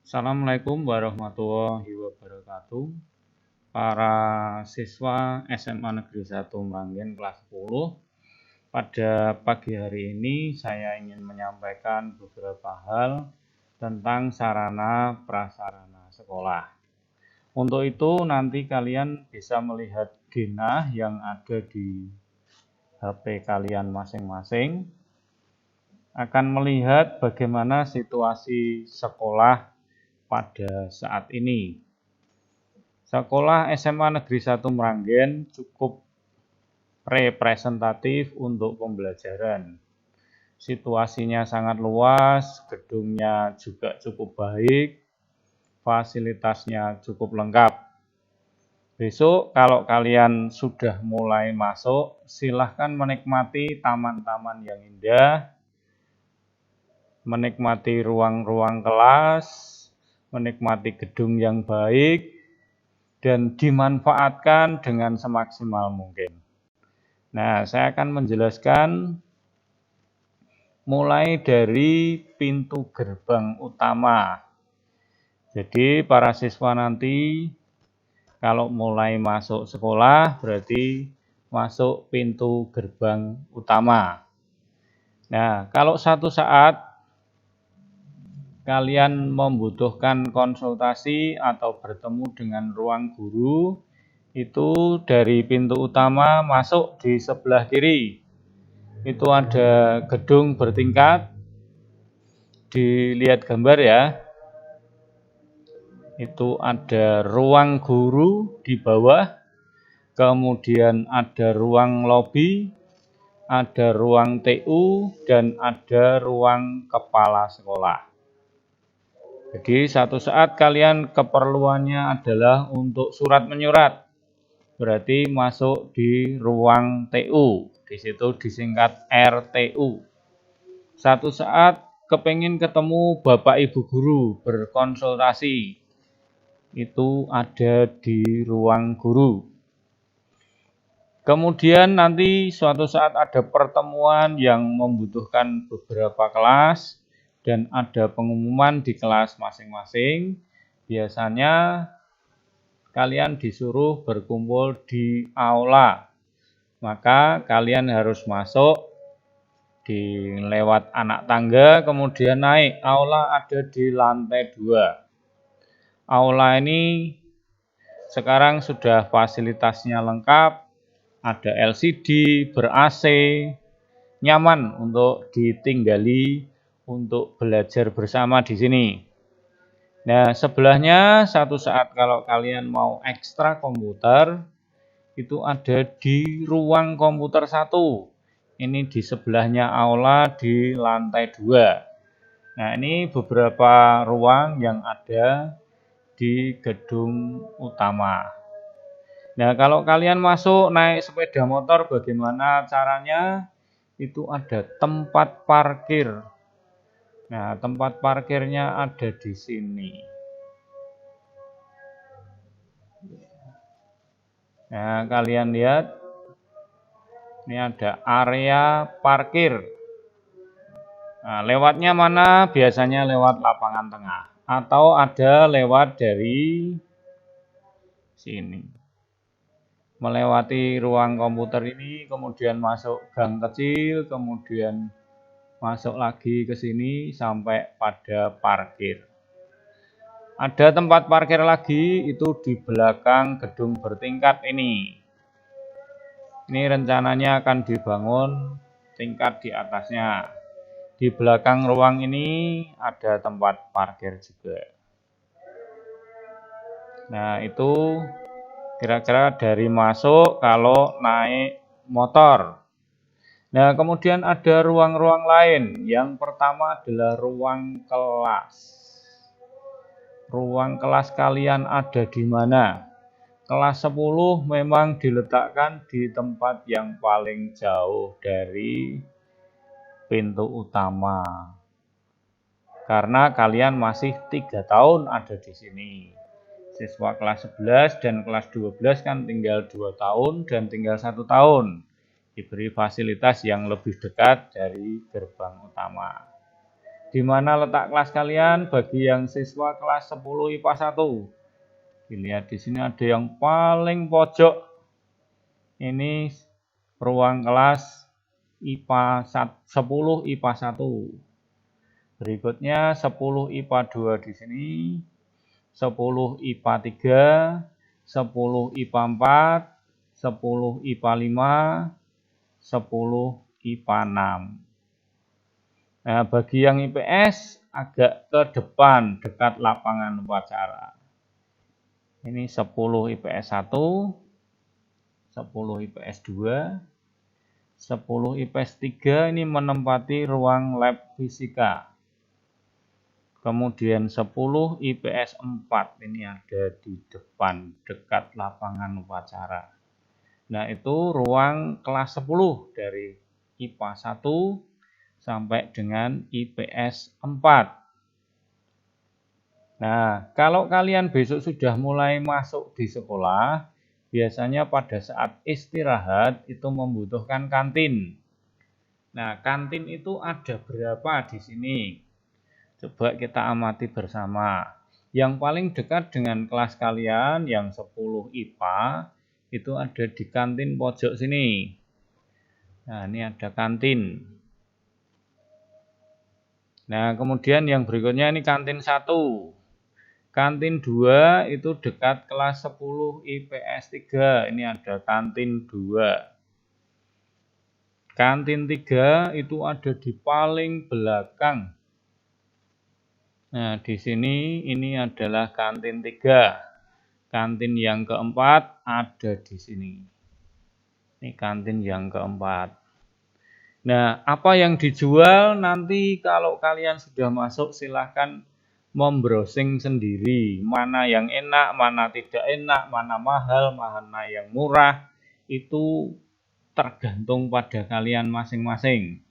Assalamualaikum warahmatullahi wabarakatuh. Para siswa SMA Negeri 1 Meranggen kelas 10. Pada pagi hari ini saya ingin menyampaikan beberapa hal tentang sarana prasarana sekolah. Untuk itu nanti kalian bisa melihat genah yang ada di HP kalian masing-masing. Akan melihat bagaimana situasi sekolah pada saat ini. Sekolah SMA Negeri 1 Meranggen cukup representatif untuk pembelajaran. Situasinya sangat luas, gedungnya juga cukup baik, fasilitasnya cukup lengkap. Besok kalau kalian sudah mulai masuk, silahkan menikmati taman-taman yang indah, menikmati ruang-ruang kelas, menikmati gedung yang baik, dan dimanfaatkan dengan semaksimal mungkin. Nah, saya akan menjelaskan mulai dari pintu gerbang utama. Jadi, para siswa nanti kalau mulai masuk sekolah, berarti masuk pintu gerbang utama. Nah, kalau satu saat kalian membutuhkan konsultasi atau bertemu dengan ruang guru, itu dari pintu utama masuk di sebelah kiri. Itu ada gedung bertingkat. Dilihat gambar ya. Itu ada ruang guru di bawah. Kemudian ada ruang lobi, ada ruang TU, dan ada ruang kepala sekolah. Jadi satu saat kalian keperluannya adalah untuk surat menyurat, berarti masuk di ruang TU, di situ disingkat RTU. Satu saat kepingin ketemu Bapak Ibu Guru berkonsultasi, itu ada di ruang guru. Kemudian nanti suatu saat ada pertemuan yang membutuhkan beberapa kelas, dan ada pengumuman di kelas masing-masing. Biasanya kalian disuruh berkumpul di aula. Maka kalian harus masuk di lewat anak tangga, kemudian naik. Aula ada di lantai 2. Aula ini sekarang sudah fasilitasnya lengkap. Ada LCD, ber-AC, nyaman untuk ditinggali, untuk belajar bersama di sini. Nah, sebelahnya satu saat kalau kalian mau ekstra komputer, itu ada di ruang komputer 1. Ini di sebelahnya aula di lantai 2. Nah, ini beberapa ruang yang ada di gedung utama. Nah, kalau kalian masuk naik sepeda motor, bagaimana caranya? Itu ada tempat parkir. Nah, tempat parkirnya ada di sini. Nah, kalian lihat, ini ada area parkir. Nah, lewatnya mana? Biasanya lewat lapangan tengah. Atau ada lewat dari sini. Melewati ruang komputer ini, kemudian masuk gang kecil, kemudian masuk lagi ke sini sampai pada parkir. Ada tempat parkir lagi, itu di belakang gedung bertingkat ini. Ini rencananya akan dibangun tingkat di atasnya. Di belakang ruang ini ada tempat parkir juga. Nah, itu kira-kira dari masuk kalau naik motor. Nah, kemudian ada ruang-ruang lain. Yang pertama adalah ruang kelas. Ruang kelas kalian ada di mana? Kelas 10 memang diletakkan di tempat yang paling jauh dari pintu utama. Karena kalian masih 3 tahun ada di sini. Siswa kelas 11 dan kelas 12 kan tinggal 2 tahun dan tinggal 1 tahun. Diberi fasilitas yang lebih dekat dari gerbang utama. Di mana letak kelas kalian bagi yang siswa kelas 10 IPA 1? Dilihat di sini ada yang paling pojok. Ini ruang kelas IPA 10 IPA 1. Berikutnya 10 IPA 2 di sini, 10 IPA 3, 10 IPA 4, 10 IPA 5, 10 IPA 6. Nah, bagi yang IPS agak ke depan dekat lapangan upacara. Ini 10 IPS 1, 10 IPS 2, 10 IPS 3 ini menempati ruang lab fisika. Kemudian 10 IPS 4 ini ada di depan dekat lapangan upacara. Nah, itu ruang kelas 10 dari IPA 1 sampai dengan IPS 4. Nah, kalau kalian besok sudah mulai masuk di sekolah, biasanya pada saat istirahat itu membutuhkan kantin. Nah, kantin itu ada berapa di sini? Coba kita amati bersama. Yang paling dekat dengan kelas kalian yang 10 IPA itu ada di kantin pojok sini. Nah, ini ada kantin. Nah, kemudian yang berikutnya ini kantin 1. Kantin 2 itu dekat kelas 10 IPS 3. Ini ada kantin 2. Kantin 3 itu ada di paling belakang. Nah, di sini ini adalah kantin 3. Kantin yang keempat ada di sini. Ini kantin yang keempat. Nah, apa yang dijual nanti kalau kalian sudah masuk silahkan membrowsing sendiri, mana yang enak, mana tidak enak, mana mahal, mana yang murah, itu tergantung pada kalian masing-masing.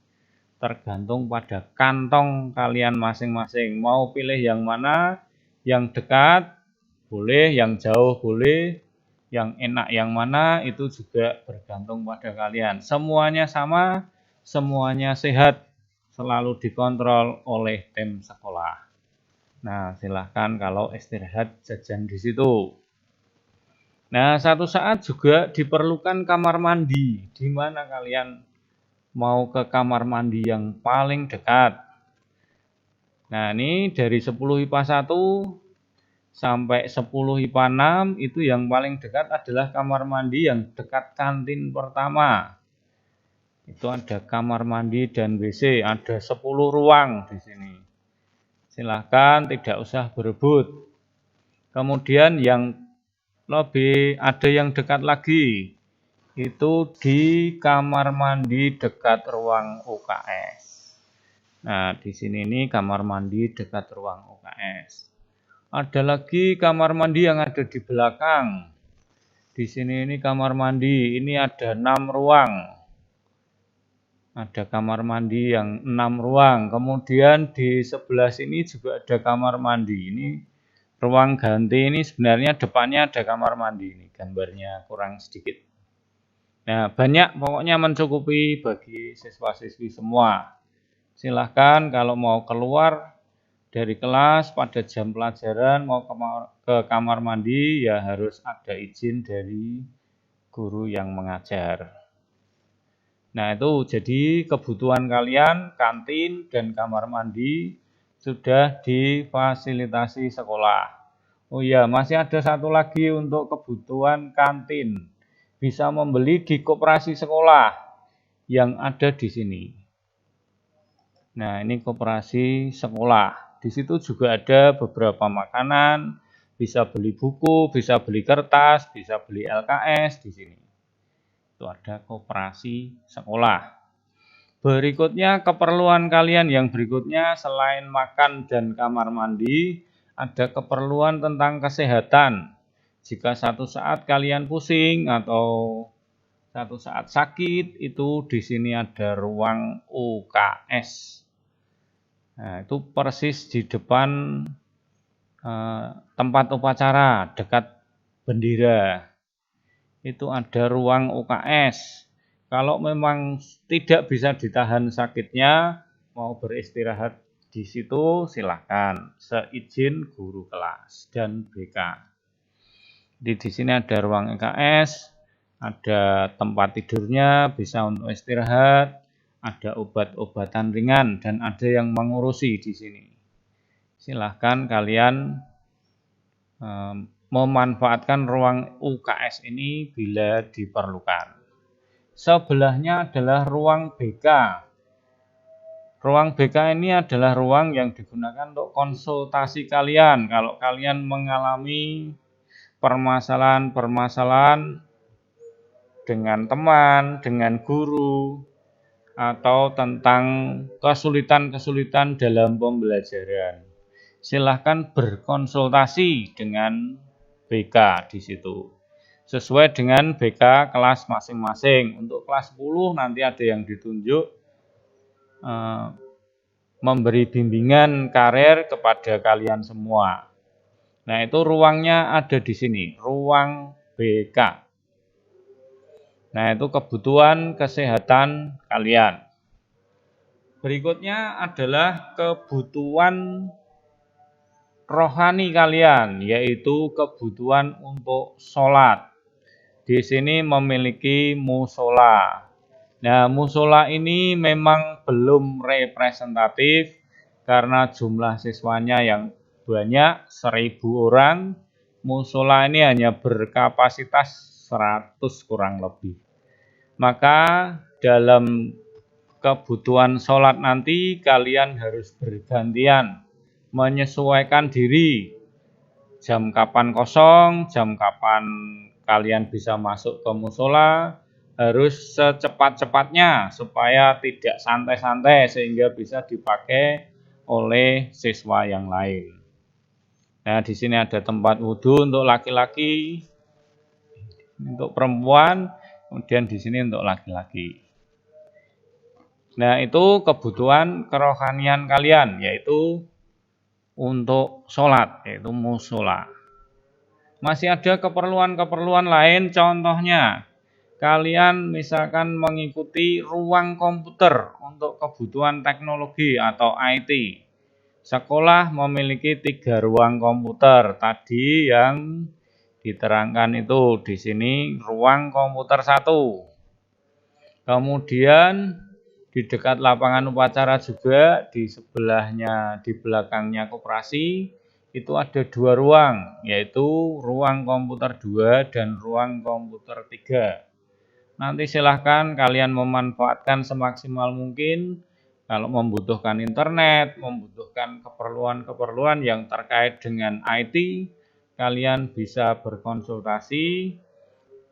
Tergantung pada kantong kalian masing-masing. Mau pilih yang mana, yang dekat, boleh, yang jauh boleh, yang enak yang mana, itu juga bergantung pada kalian. Semuanya sama, semuanya sehat, selalu dikontrol oleh tim sekolah. Nah, silahkan kalau istirahat jajan di situ. Nah, satu saat juga diperlukan kamar mandi. Di mana kalian mau ke kamar mandi yang paling dekat? Nah, ini dari 10 IPA 1 sampai 10 IPA 6 itu yang paling dekat adalah kamar mandi yang dekat kantin pertama. Itu ada kamar mandi dan WC, ada 10 ruang di sini. Silahkan tidak usah berebut. Kemudian yang lebih ada yang dekat lagi, itu di kamar mandi dekat ruang UKS. Nah, di sini ini kamar mandi dekat ruang UKS. Ada lagi kamar mandi yang ada di belakang. Di sini ini kamar mandi, ini ada 6 ruang. Ada kamar mandi yang 6 ruang. Kemudian di sebelah sini juga ada kamar mandi. Ini ruang ganti, ini sebenarnya depannya ada kamar mandi. Ini gambarnya kurang sedikit. Nah, banyak, pokoknya mencukupi bagi siswa-siswi semua. Silahkan kalau mau keluar dari kelas pada jam pelajaran mau ke kamar mandi ya harus ada izin dari guru yang mengajar. Nah, itu jadi kebutuhan kalian, kantin dan kamar mandi sudah difasilitasi sekolah. Oh iya, masih ada satu lagi untuk kebutuhan kantin. Bisa membeli di koperasi sekolah yang ada di sini. Nah, ini koperasi sekolah. Di situ juga ada beberapa makanan, bisa beli buku, bisa beli kertas, bisa beli LKS di sini. Itu ada koperasi sekolah. Berikutnya keperluan kalian yang berikutnya selain makan dan kamar mandi, ada keperluan tentang kesehatan. Jika satu saat kalian pusing atau satu saat sakit, itu di sini ada ruang UKS. Nah, itu persis di depan tempat upacara, dekat bendera. Itu ada ruang UKS. Kalau memang tidak bisa ditahan sakitnya, mau beristirahat di situ silahkan seizin guru kelas dan BK. Di sini ada ruang EKS, ada tempat tidurnya, bisa untuk istirahat, ada obat-obatan ringan, dan ada yang mengurusi di sini. Silahkan kalian memanfaatkan ruang UKS ini bila diperlukan. Sebelahnya adalah ruang BK. Ruang BK ini adalah ruang yang digunakan untuk konsultasi kalian. Kalau kalian mengalami permasalahan-permasalahan dengan teman, dengan guru, atau tentang kesulitan-kesulitan dalam pembelajaran, silahkan berkonsultasi dengan BK di situ. Sesuai dengan BK kelas masing-masing. Untuk kelas 10 nanti ada yang ditunjuk memberi bimbingan karir kepada kalian semua. Nah, itu ruangnya ada di sini, ruang BK. Nah, itu kebutuhan kesehatan kalian. Berikutnya adalah kebutuhan rohani kalian, yaitu kebutuhan untuk sholat. Di sini memiliki musola. Nah, musola ini memang belum representatif karena jumlah siswanya yang banyak, 1000 orang. Musola ini hanya berkapasitas 100 kurang lebih. Maka dalam kebutuhan sholat nanti kalian harus bergantian menyesuaikan diri. Jam kapan kosong, jam kapan kalian bisa masuk ke musola, harus secepat-cepatnya supaya tidak santai-santai sehingga bisa dipakai oleh siswa yang lain. Nah, di sini ada tempat wudhu untuk laki-laki, untuk perempuan, kemudian di sini untuk laki-laki. Nah, itu kebutuhan kerohanian kalian, yaitu untuk sholat, yaitu musola. Masih ada keperluan-keperluan lain, contohnya kalian misalkan mengikuti ruang komputer untuk kebutuhan teknologi atau IT. Sekolah memiliki 3 ruang komputer. Tadi yang diterangkan itu di sini ruang komputer 1. Kemudian di dekat lapangan upacara juga di sebelahnya, di belakangnya koperasi itu ada 2 ruang, yaitu ruang komputer 2 dan ruang komputer 3. Nanti silahkan kalian memanfaatkan semaksimal mungkin. Kalau membutuhkan internet, membutuhkan keperluan-keperluan yang terkait dengan IT, kalian bisa berkonsultasi,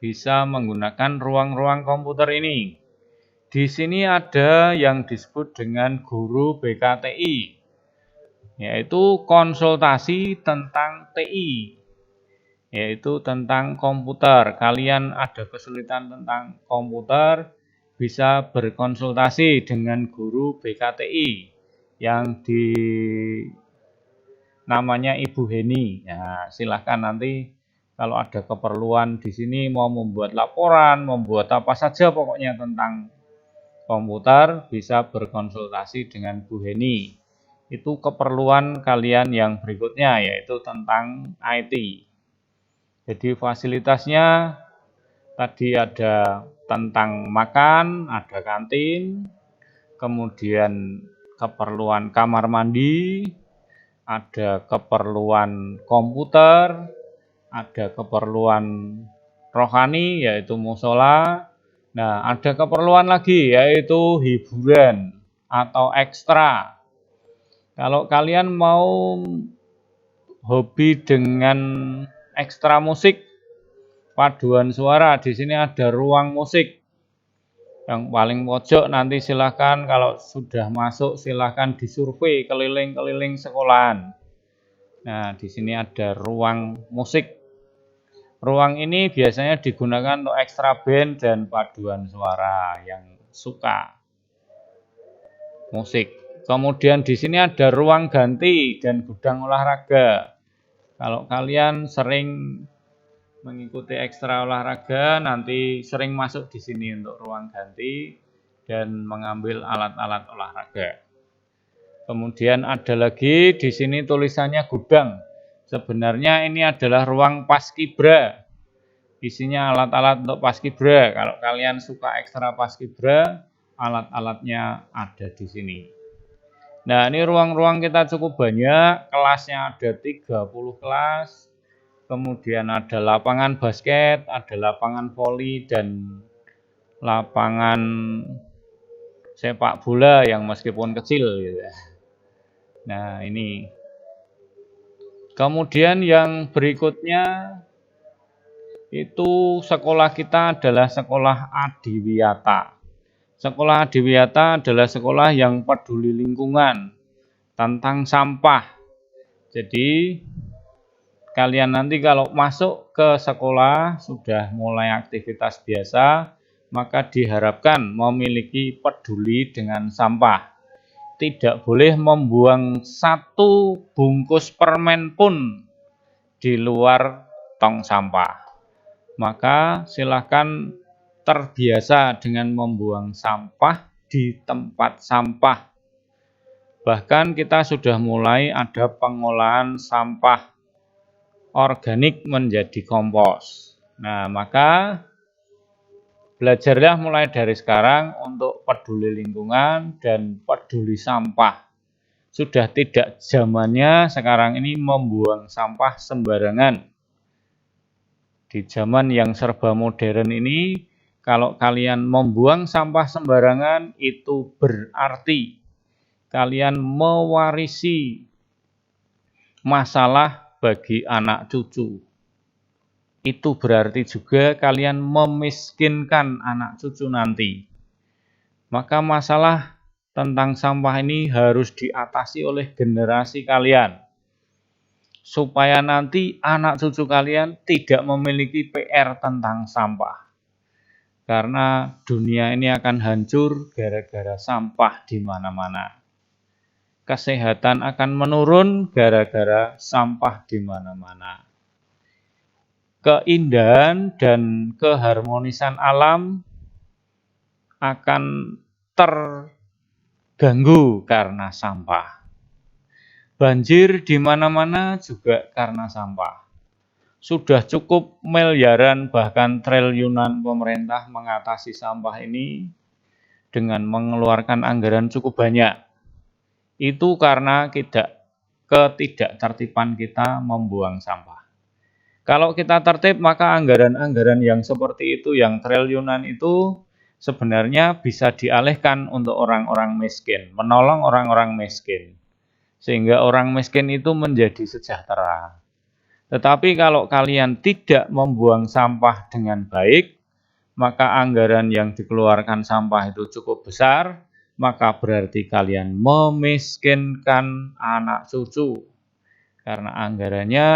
bisa menggunakan ruang-ruang komputer ini. Di sini ada yang disebut dengan guru BKTI, yaitu konsultasi tentang TI, yaitu tentang komputer. Kalian ada kesulitan tentang komputer, bisa berkonsultasi dengan guru BKTI yang namanya Ibu Heni. Ya, silahkan nanti kalau ada keperluan di sini mau membuat laporan, membuat apa saja pokoknya tentang komputer, bisa berkonsultasi dengan Bu Heni. Itu keperluan kalian yang berikutnya, yaitu tentang IT. Jadi fasilitasnya tadi ada tentang makan, ada kantin, kemudian keperluan kamar mandi, ada keperluan komputer, ada keperluan rohani yaitu musola. Nah, ada keperluan lagi yaitu hiburan atau ekstra. Kalau kalian mau hobi dengan ekstra musik, paduan suara, di sini ada ruang musik. Yang paling pojok nanti silahkan kalau sudah masuk silahkan disurvei keliling-keliling sekolahan. Nah, di sini ada ruang musik. Ruang ini biasanya digunakan untuk ekstra band dan paduan suara yang suka musik. Kemudian di sini ada ruang ganti dan gudang olahraga. Kalau kalian sering mengikuti ekstra olahraga, nanti sering masuk di sini untuk ruang ganti dan mengambil alat-alat olahraga. Kemudian ada lagi di sini tulisannya gudang. Sebenarnya ini adalah ruang paskibra. Isinya alat-alat untuk paskibra. Kalau kalian suka ekstra paskibra, alat-alatnya ada di sini. Nah, ini ruang-ruang kita cukup banyak. Kelasnya ada 30 kelas. Kemudian ada lapangan basket, ada lapangan voli, dan lapangan sepak bola yang meskipun kecil gitu ya. Nah, ini. Kemudian yang berikutnya itu sekolah kita adalah sekolah Adiwiyata. Sekolah Adiwiyata adalah sekolah yang peduli lingkungan tentang sampah. Jadi kalian nanti kalau masuk ke sekolah sudah mulai aktivitas biasa, maka diharapkan memiliki peduli dengan sampah. Tidak boleh membuang satu bungkus permen pun di luar tong sampah. Maka silakan terbiasa dengan membuang sampah di tempat sampah. Bahkan kita sudah mulai ada pengolahan sampah organik menjadi kompos. Nah, maka belajarlah mulai dari sekarang untuk peduli lingkungan dan peduli sampah. Sudah tidak zamannya sekarang ini membuang sampah sembarangan. Di zaman yang serba modern ini, kalau kalian membuang sampah sembarangan, itu berarti kalian mewarisi masalah bagi anak cucu. Itu berarti juga kalian memiskinkan anak cucu nanti. Maka masalah tentang sampah ini harus diatasi oleh generasi kalian. Supaya nanti anak cucu kalian tidak memiliki PR tentang sampah. Karena dunia ini akan hancur gara-gara sampah di mana-mana. Kesehatan akan menurun gara-gara sampah di mana-mana. Keindahan dan keharmonisan alam akan terganggu karena sampah. Banjir di mana-mana juga karena sampah. Sudah cukup miliaran bahkan triliunan pemerintah mengatasi sampah ini dengan mengeluarkan anggaran cukup banyak. Itu karena ketidaktertiban kita membuang sampah. Kalau kita tertib, maka anggaran-anggaran yang seperti itu, yang triliunan itu sebenarnya bisa dialihkan untuk orang-orang miskin, menolong orang-orang miskin. Sehingga orang miskin itu menjadi sejahtera. Tetapi kalau kalian tidak membuang sampah dengan baik, maka anggaran yang dikeluarkan sampah itu cukup besar, maka berarti kalian memiskinkan anak cucu. Karena anggarannya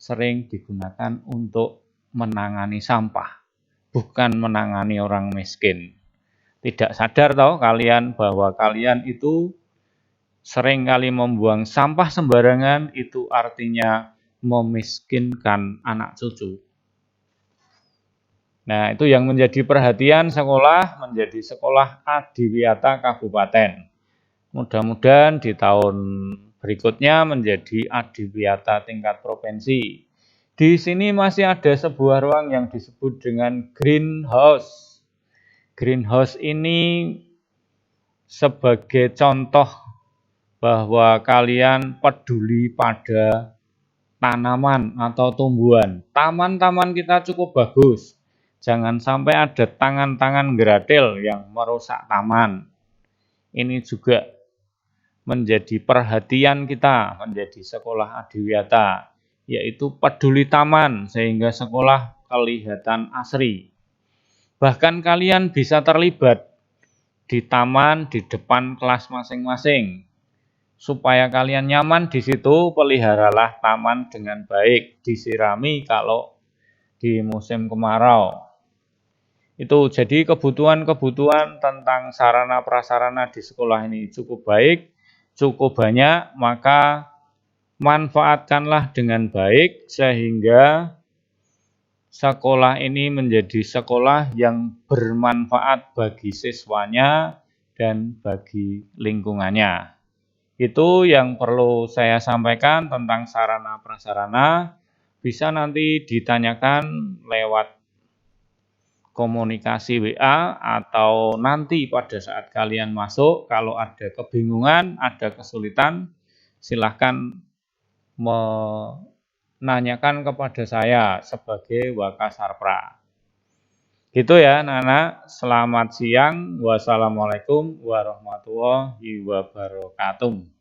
sering digunakan untuk menangani sampah, bukan menangani orang miskin. Tidak sadar toh kalian bahwa kalian itu sering kali membuang sampah sembarangan, itu artinya memiskinkan anak cucu. Nah, itu yang menjadi perhatian sekolah, menjadi sekolah Adiwiyata Kabupaten. Mudah-mudahan di tahun berikutnya menjadi Adiwiyata tingkat provinsi. Di sini masih ada sebuah ruang yang disebut dengan greenhouse. Greenhouse ini sebagai contoh bahwa kalian peduli pada tanaman atau tumbuhan. Taman-taman kita cukup bagus. Jangan sampai ada tangan-tangan geratil yang merusak taman. Ini juga menjadi perhatian kita, menjadi sekolah Adiwiyata, yaitu peduli taman sehingga sekolah kelihatan asri. Bahkan kalian bisa terlibat di taman di depan kelas masing-masing. Supaya kalian nyaman di situ, peliharalah taman dengan baik, disirami kalau di musim kemarau. Itu jadi kebutuhan-kebutuhan tentang sarana prasarana di sekolah ini cukup baik, cukup banyak, maka manfaatkanlah dengan baik sehingga sekolah ini menjadi sekolah yang bermanfaat bagi siswanya dan bagi lingkungannya. Itu yang perlu saya sampaikan tentang sarana prasarana. Bisa nanti ditanyakan lewat komunikasi WA atau nanti pada saat kalian masuk, kalau ada kebingungan, ada kesulitan, silahkan menanyakan kepada saya sebagai Wakasarpra. Gitu ya anak-anak, selamat siang. Wassalamualaikum warahmatullahi wabarakatuh.